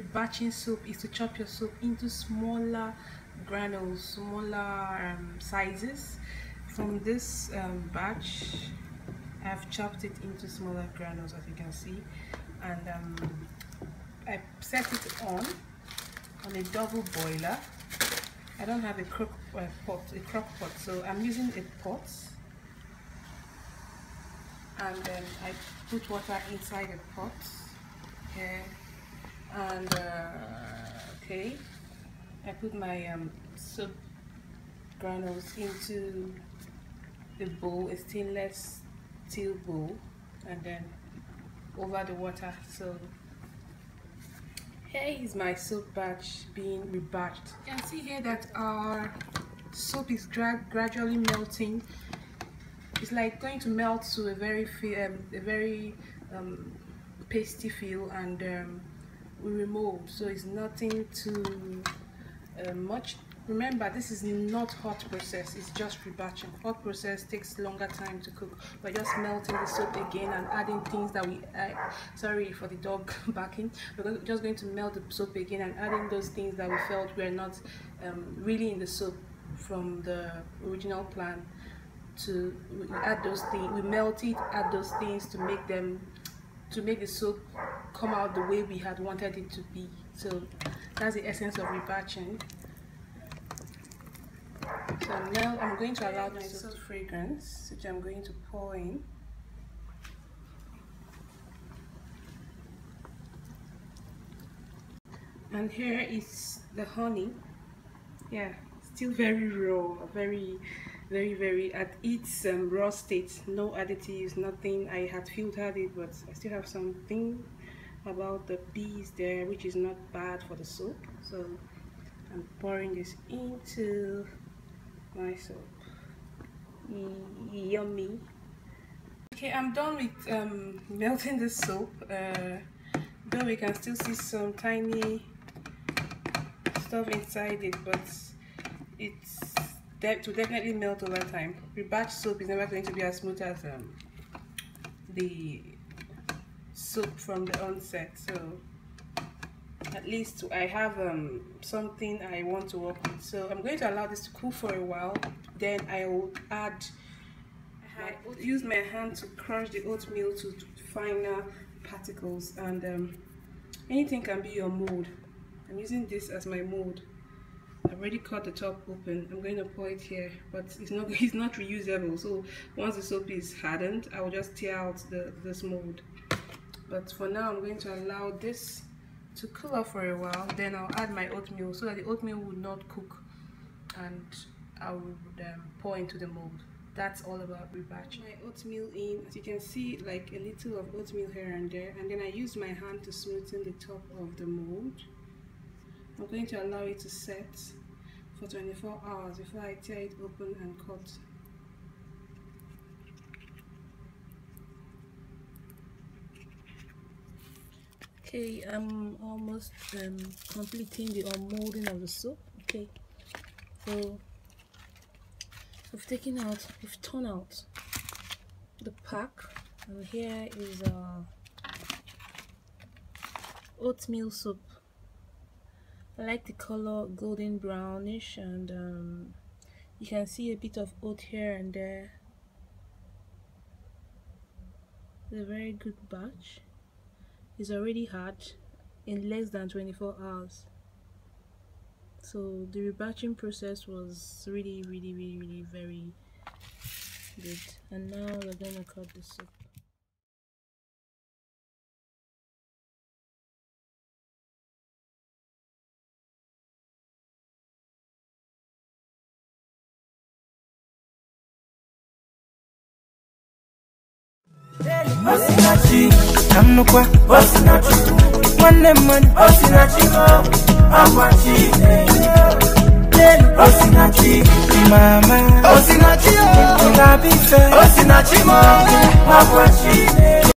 rebatching soup is to chop your soup into smaller granules, smaller sizes. From this batch, I've chopped it into smaller granules, as you can see, and I set it on a double boiler. I don't have a crock pot, so I'm using a pot, and then I put water inside the pot here, and okay, I put my soup granules into a bowl, a stainless steel bowl, and then over the water. So here is my soup batch being rebatched. You can see here that our soup is gradually melting. It's like going to melt to a very pasty feel, and we remove, so it's nothing too much. Remember, this is not hot process, it's just rebatching. Hot process takes longer time to cook. We're just melting the soup again and adding things that we sorry for the dog barking. We're just going to melt the soup again and adding those things that we felt were not really in the soup from the original plan. We add those things, we melt it, add those things to make the soup come out the way we had wanted it to be. So that's the essence of rebatching. So now I'm going to allow my soup fragrance, which I'm going to pour in. And here is the honey. Yeah, still very raw, very at its raw state. No additives, nothing. I had filtered it, but I still have something about the bees there, which is not bad for the soup. So I'm pouring this into my soup. Yummy. Okay, I'm done with melting the soup. Though we can still see some tiny stuff inside it, but it's to definitely melt over time. Rebatch soup is never going to be as smooth as the soup from the onset. So at least I have something I want to work with. So I'm going to allow this to cool for a while. Then I will use my hand to crush the oatmeal to finer particles, and anything can be your mold. I'm using this as my mold. I've already cut the top open. I'm going to pour it here, but it's not reusable. So once the soap is hardened, I will just tear out this mold. But for now, I'm going to allow this to cool off for a while. Then I'll add my oatmeal so that the oatmeal will not cook, and I will pour into the mold. That's all about rebatching. My oatmeal in, as you can see, like a little of oatmeal here and there, and then I use my hand to smoothen the top of the mold. I'm going to allow it to set for 24 hours before I tear it open and cut. Okay, I'm almost completing the unmolding of the soup. Okay, so we've torn out the pack, and here is oatmeal soup. I like the color golden brownish, and you can see a bit of oat here and there. It's a very good batch. It's already hard in less than 24 hours. So the rebatching process was really very good. And now we're going to cut the soup. Osinachi, namnukwa, Osinachi, man, Osinachi, Akwachi, Osinachi, mama, Osinachi, Osinachi, Akwachi.